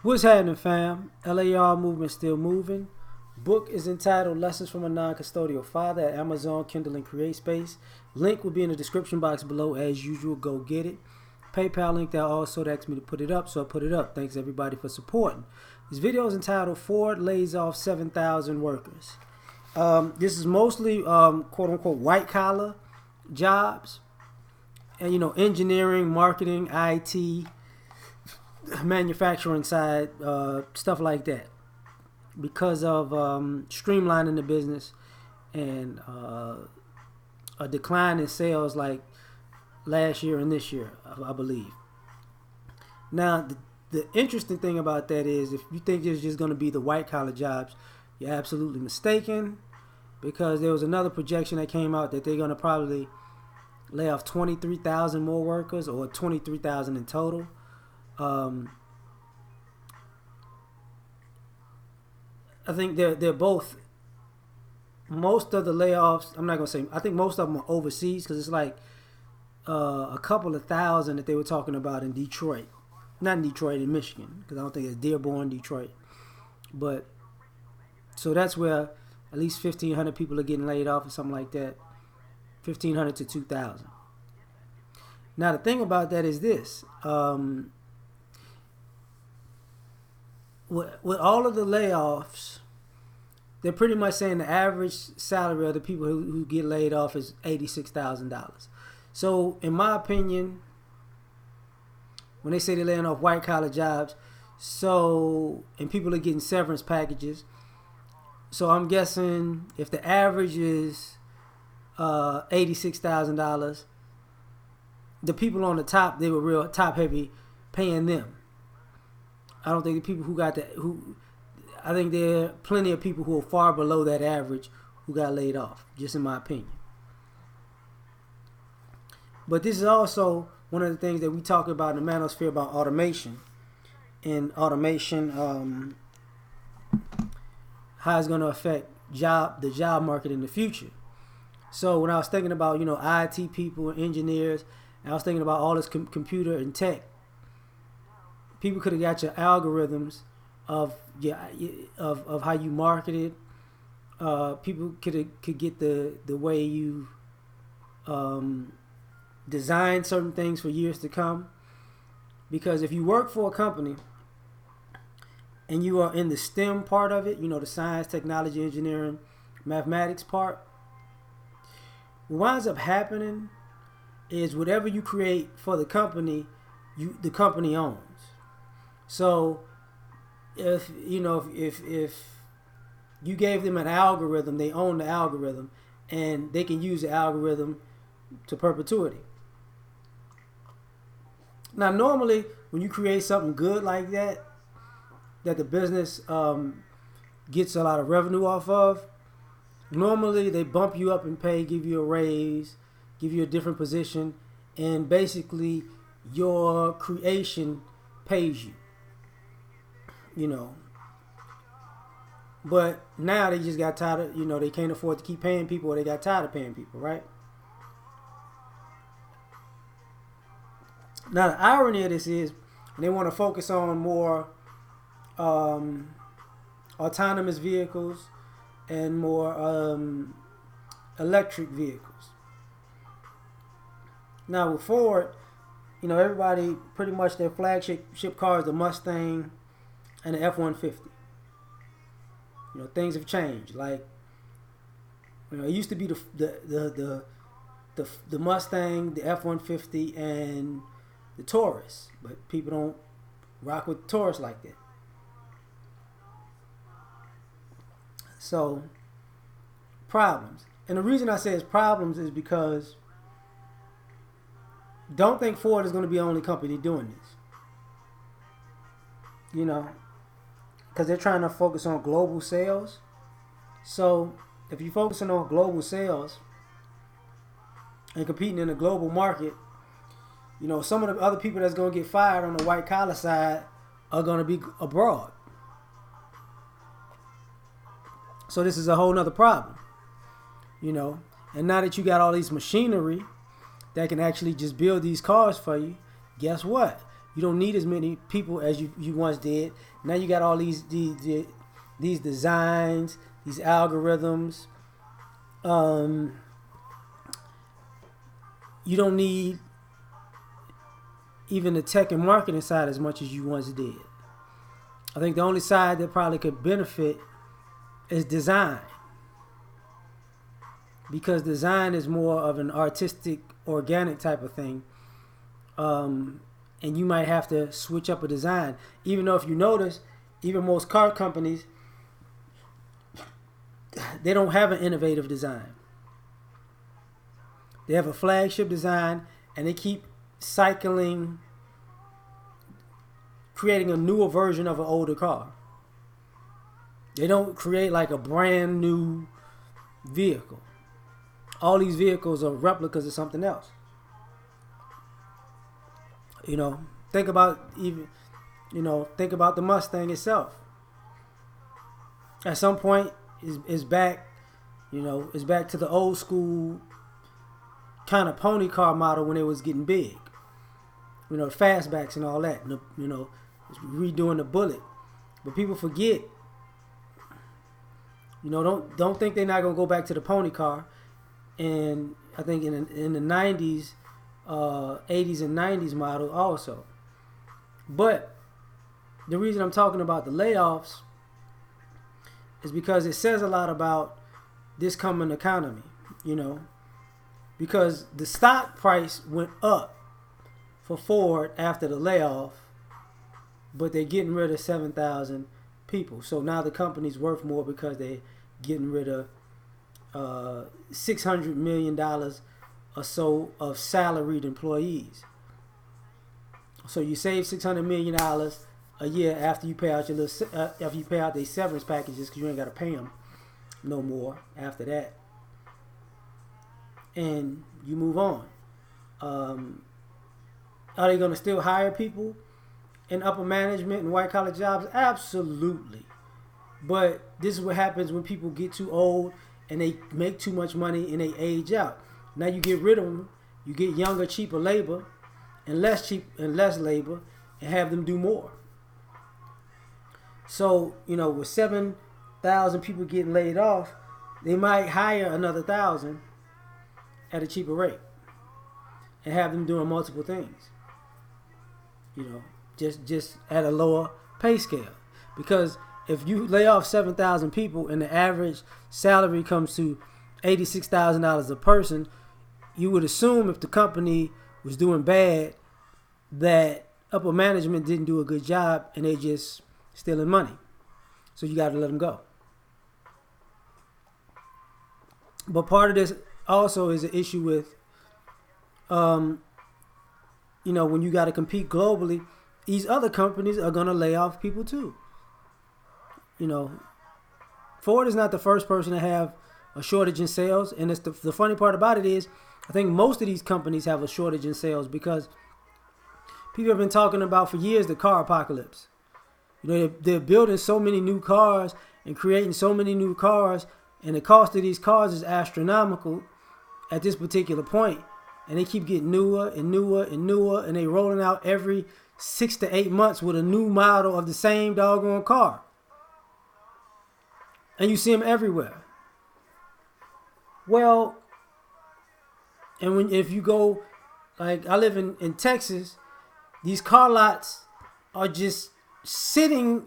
What's happening, fam? L.A.R. movement still moving. Book is entitled Lessons from a Non-Custodial Father at Amazon, Kindle, and CreateSpace. Link will be in the description box below as usual. Go get it. PayPal link that also asked me to put it up, so I put it up. Thanks everybody for supporting. This video is entitled Ford Lays Off 7,000 Workers. This is mostly quote-unquote white-collar jobs. And, engineering, marketing, IT, manufacturing side, stuff like that, because of streamlining the business and a decline in sales like last year and this year, I believe. Now, the interesting thing about that is, if you think it's just going to be the white collar jobs, you're absolutely mistaken, because there was another projection that came out that they're going to probably lay off 23,000 more workers, or 23,000 in total. I think they're both. Most of the layoffs, I'm not gonna say. I think most of them are overseas, because it's like a couple of thousand that they were talking about in Detroit, not in Detroit, in Michigan, because I don't think it's Dearborn, Detroit. But so that's where at least 1,500 people are getting laid off, or something like that. 1,500 to 2,000. Now the thing about that is this. With all of the layoffs, they're pretty much saying the average salary of the people who get laid off is $86,000. So, in my opinion, when they say they're laying off white collar jobs, and people are getting severance packages, so I'm guessing if the average is $86,000, the people on the top, they were real top heavy, paying them. I don't think the people who got that, I think there are plenty of people who are far below that average who got laid off, just in my opinion. But this is also one of the things that we talk about in the manosphere about automation. And automation, how it's going to affect the job market in the future. So when I was thinking about, IT people and engineers, and I was thinking about all this computer and tech, people could have got your algorithms of how you market it. People could get the way you design certain things for years to come. Because if you work for a company and you are in the STEM part of it, the science, technology, engineering, mathematics part, what winds up happening is whatever you create for the company, the company owns. So if you gave them an algorithm, they own the algorithm, and they can use the algorithm to perpetuity. Now, normally when you create something good like that the business gets a lot of revenue off of, normally they bump you up in pay, give you a raise, give you a different position, and basically your creation pays you. But now they just got tired of, they can't afford to keep paying people, or they got tired of paying people, right? Now the irony of this is they want to focus on more autonomous vehicles and more electric vehicles. Now with Ford, everybody, pretty much their flagship car is the Mustang and the F-150. Things have changed. Like, it used to be the Mustang, the F-150, and the Taurus, but people don't rock with Taurus like that. So, problems. And the reason I say it's problems is because don't think Ford is going to be the only company doing this. Because they're trying to focus on global sales. So if you're focusing on global sales and competing in a global market, some of the other people that's going to get fired on the white collar side are going to be abroad. So this is a whole nother problem. And now that you got all these machinery that can actually just build these cars for you, guess what? You don't need as many people as you once did. Now you got all these designs, these algorithms. Um, you don't need even the tech and marketing side as much as you once did. I think the only side that probably could benefit is design, because design is more of an artistic, organic type of thing. And you might have to switch up a design. Even though if you notice, even most car companies, they don't have an innovative design. They have a flagship design, and they keep cycling, creating a newer version of an older car. They don't create like a brand new vehicle. All these vehicles are replicas of something else. You know, think about the Mustang itself. At some point, is back, is back to the old school kind of pony car model when it was getting big. The fastbacks and all that. Redoing the Bullet, but people forget. Don't think they're not gonna go back to the pony car. And I think in the 90s, 80s and 90s model also. But the reason I'm talking about the layoffs is because it says a lot about this coming economy, because the stock price went up for Ford after the layoff, but they're getting rid of 7,000 people. So now the company's worth more because they're getting rid of $600 million or so of salaried employees. So you save $600 million a year after you pay out after you pay out their severance packages, because you ain't got to pay them no more after that, and you move on. Are they going to still hire people in upper management and white collar jobs? Absolutely. But this is what happens when people get too old and they make too much money and they age out. Now you get rid of them. You get younger, cheaper labor and less labor, and have them do more. So, with 7,000 people getting laid off, they might hire another 1,000 at a cheaper rate and have them doing multiple things. Just at a lower pay scale. Because if you lay off 7,000 people and the average salary comes to $86,000 a person, you would assume if the company was doing bad that upper management didn't do a good job and they just stealing money. So you got to let them go. But part of this also is an issue with, when you got to compete globally, these other companies are going to lay off people too. Ford is not the first person to have a shortage in sales. And it's the funny part about it is, I think most of these companies have a shortage in sales because people have been talking about for years the car apocalypse. They're building so many new cars and creating so many new cars, and the cost of these cars is astronomical at this particular point. And they keep getting newer and newer and newer, and they rolling out every 6 to 8 months with a new model of the same doggone car. And you see them everywhere. Well, and if you go, like I live in Texas, these car lots are just sitting,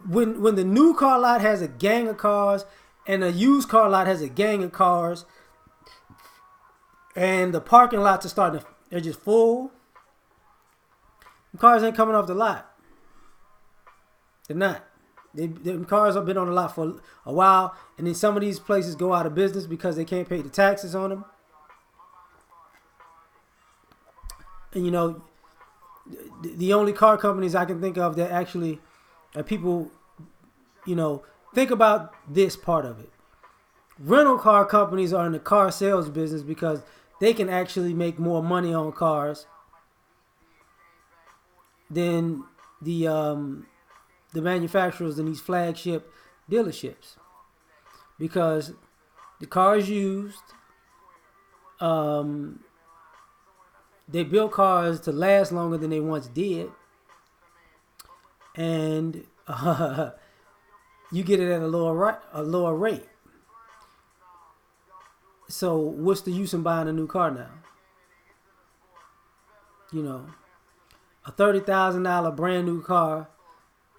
when the new car lot has a gang of cars and a used car lot has a gang of cars, and the parking lots are they're just full. The cars ain't coming off the lot. They're not. The cars have been on the lot for a while, and then some of these places go out of business because they can't pay the taxes on them. And the only car companies I can think of that actually people, think about this part of it. Rental car companies are in the car sales business because they can actually make more money on cars than the manufacturers in these flagship dealerships, because the car is used. they build cars to last longer than they once did, and you get it at a lower rate. So what's the use in buying a new car now? You know, a $30,000 brand new car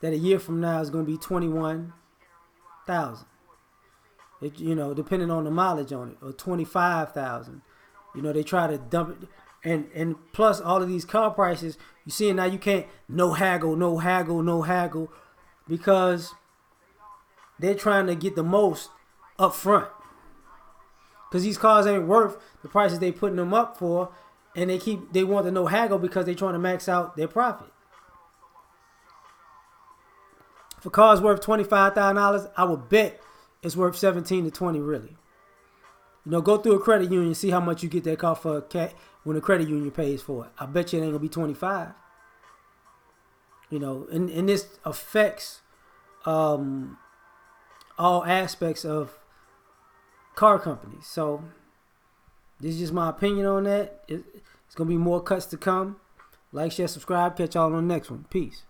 that a year from now is going to be 21,000. Depending on the mileage on it, or 25,000. They try to dump it, and plus all of these car prices. You see now, you can't no haggle, because they're trying to get the most up front. Because these cars ain't worth the prices they putting them up for, and they want the no haggle because they're trying to max out their profit. If a car's worth $25,000, I would bet it's worth 17 to 20 really. Go through a credit union, see how much you get that car for when the credit union pays for it. I bet you it ain't gonna be 25. And this affects all aspects of car companies. So this is just my opinion on that. It's gonna be more cuts to come. Like, share, subscribe. Catch y'all on the next one. Peace.